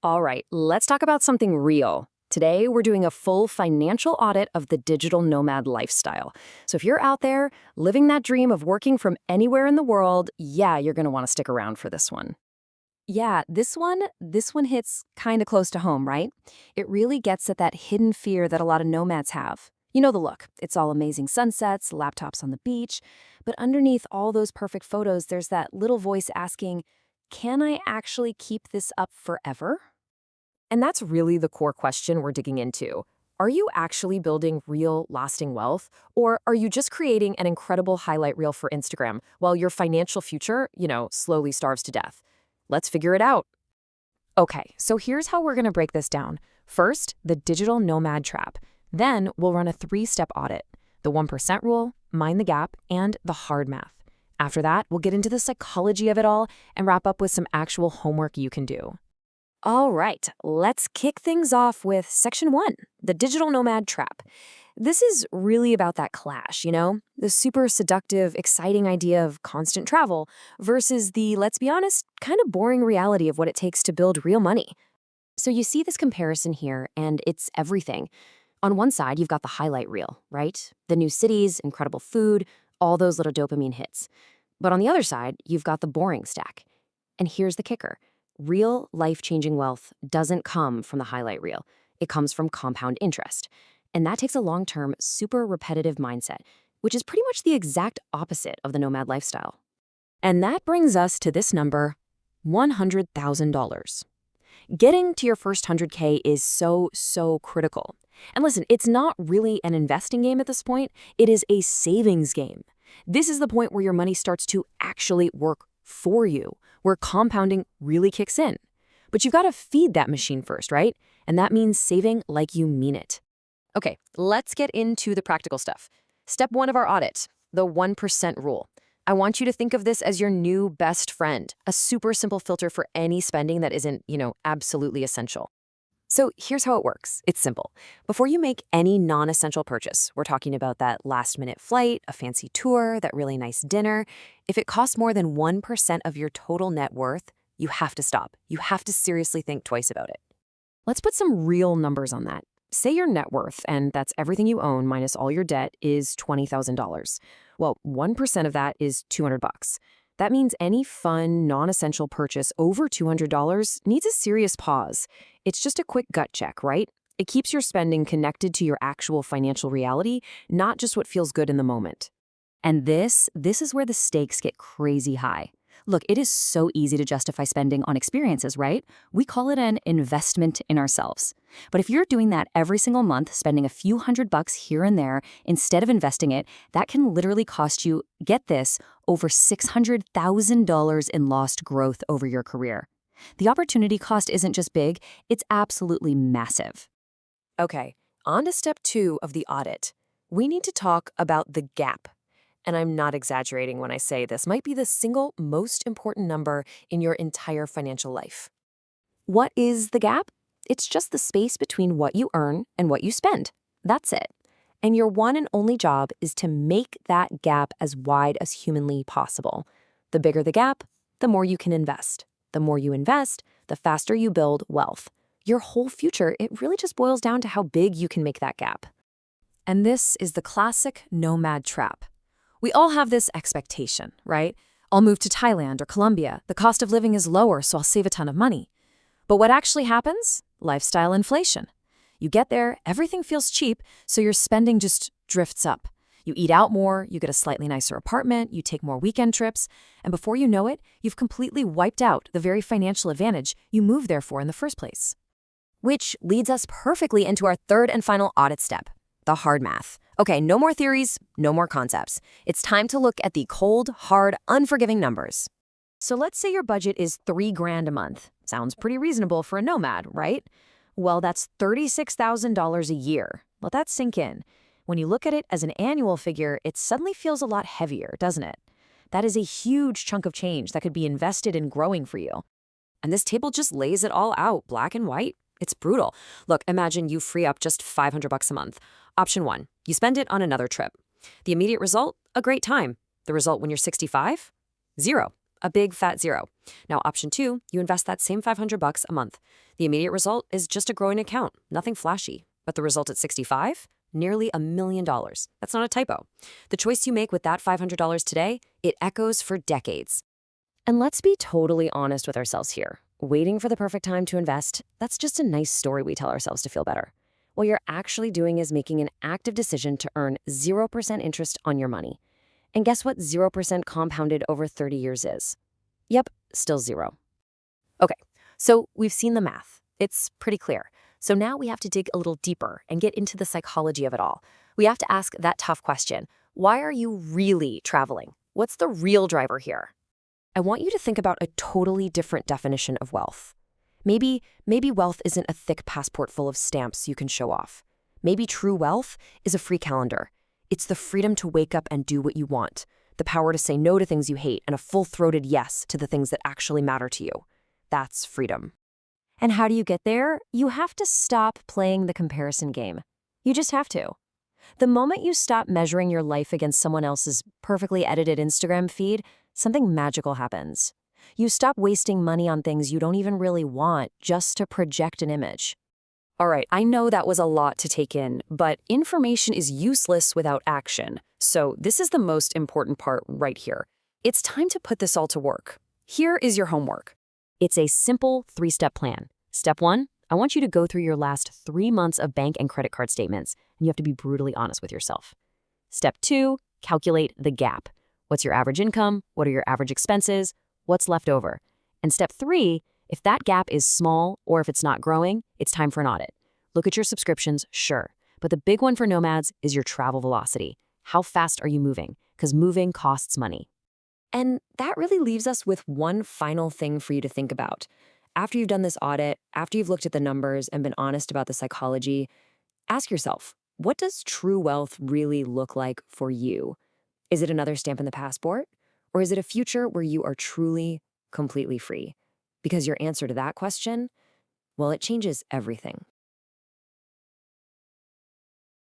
All right, let's talk about something real. Today, we're doing a full financial audit of the digital nomad lifestyle. So if you're out there living that dream of working from anywhere in the world, yeah, you're going to want to stick around for this one. Yeah, this one hits kind of close to home, right? It really gets at that hidden fear that a lot of nomads have. You know the look. It's all amazing sunsets, laptops on the beach, but underneath all those perfect photos, there's that little voice asking, "Can I actually keep this up forever?" And that's really the core question we're digging into. Are you actually building real, lasting wealth? Or are you just creating an incredible highlight reel for Instagram while your financial future, slowly starves to death? Let's figure it out. Okay, so here's how we're going to break this down. First, the digital nomad trap. Then we'll run a 3-step audit: the 1% rule, mind the gap, and the hard math. After that, we'll get into the psychology of it all and wrap up with some actual homework you can do. All right, let's kick things off with section 1, the digital nomad trap. This is really about that clash, the super seductive, exciting idea of constant travel versus the, let's be honest, kind of boring reality of what it takes to build real money. So you see this comparison here, and it's everything. On one side, you've got the highlight reel, right? The new cities, incredible food, all those little dopamine hits. But on the other side, you've got the boring stack. And here's the kicker. Real life-changing wealth doesn't come from the highlight reel. It comes from compound interest. And that takes a long-term, super repetitive mindset, which is pretty much the exact opposite of the nomad lifestyle. And that brings us to this number, $100,000. Getting to your first 100K is so critical. And listen, it's not really an investing game at this point. It is a savings game. This is the point where your money starts to actually work for you, where compounding really kicks in. But you've got to feed that machine first, right? And that means saving like you mean it. Okay, let's get into the practical stuff. Step 1 of our audit, the 1% rule. I want you to think of this as your new best friend, a super simple filter for any spending that isn't, absolutely essential. So here's how it works. It's simple. Before you make any non-essential purchase, we're talking about that last-minute flight, a fancy tour, that really nice dinner. If it costs more than 1% of your total net worth, you have to stop. You have to seriously think twice about it. Let's put some real numbers on that. Say your net worth, and that's everything you own minus all your debt, is $20,000. Well, 1% of that is $200. That means any fun, non-essential purchase over $200 needs a serious pause. It's just a quick gut check, right? It keeps your spending connected to your actual financial reality, not just what feels good in the moment. And this is where the stakes get crazy high. Look, it is so easy to justify spending on experiences, right? We call it an investment in ourselves. But if you're doing that every single month, spending a few $100 here and there instead of investing it, that can literally cost you, get this, over $600,000 in lost growth over your career. The opportunity cost isn't just big, it's absolutely massive. Okay, on to step 2 of the audit. We need to talk about the gap. And I'm not exaggerating when I say this might be the single most important number in your entire financial life. What is the gap? It's just the space between what you earn and what you spend. That's it. And your one and only job is to make that gap as wide as humanly possible. The bigger the gap, the more you can invest. The more you invest, the faster you build wealth. Your whole future, it really just boils down to how big you can make that gap. And this is the classic nomad trap. We all have this expectation, right? I'll move to Thailand or Colombia. The cost of living is lower, so I'll save a ton of money. But what actually happens? Lifestyle inflation. You get there, everything feels cheap, so your spending just drifts up. You eat out more, you get a slightly nicer apartment, you take more weekend trips, and before you know it, you've completely wiped out the very financial advantage you moved there for in the first place. Which leads us perfectly into our third and final audit step, the hard math. Okay, no more theories, no more concepts. It's time to look at the cold, hard, unforgiving numbers. So let's say your budget is $3,000 a month. Sounds pretty reasonable for a nomad, right? Well, that's $36,000 a year. Let that sink in. When you look at it as an annual figure, it suddenly feels a lot heavier, doesn't it? That is a huge chunk of change that could be invested in growing for you. And this table just lays it all out, black and white. It's brutal. Look, imagine you free up just $500 a month. Option 1, you spend it on another trip. The immediate result, a great time. The result when you're 65? Zero. A big fat zero. Now, option 2, you invest that same $500 a month. The immediate result is just a growing account, nothing flashy. But the result at 65? Nearly $1 million. That's not a typo. The choice you make with that $500 today, it echoes for decades. And let's be totally honest with ourselves here. Waiting for the perfect time to invest, that's just a nice story we tell ourselves to feel better. What you're actually doing is making an active decision to earn 0% interest on your money. And guess what 0% compounded over 30 years is? Yep, still zero. Okay, so we've seen the math. It's pretty clear. So now we have to dig a little deeper and get into the psychology of it all. We have to ask that tough question. Why are you really traveling? What's the real driver here? I want you to think about a totally different definition of wealth. Maybe wealth isn't a thick passport full of stamps you can show off. Maybe true wealth is a free calendar. It's the freedom to wake up and do what you want, the power to say no to things you hate, and a full-throated yes to the things that actually matter to you. That's freedom. And how do you get there? You have to stop playing the comparison game. You just have to. The moment you stop measuring your life against someone else's perfectly edited Instagram feed, something magical happens. You stop wasting money on things you don't even really want just to project an image. All right, I know that was a lot to take in, but information is useless without action. So this is the most important part right here. It's time to put this all to work. Here is your homework. It's a simple 3-step plan. Step 1, I want you to go through your last 3 months of bank and credit card statements, and you have to be brutally honest with yourself. Step 2, calculate the gap. What's your average income? What are your average expenses? What's left over? And step 3, if that gap is small or if it's not growing, it's time for an audit. Look at your subscriptions, sure. But the big one for nomads is your travel velocity. How fast are you moving? Because moving costs money. And that really leaves us with one final thing for you to think about. After you've done this audit, after you've looked at the numbers and been honest about the psychology, ask yourself, what does true wealth really look like for you? Is it another stamp in the passport? Or is it a future where you are truly, completely free? Because your answer to that question, well, it changes everything.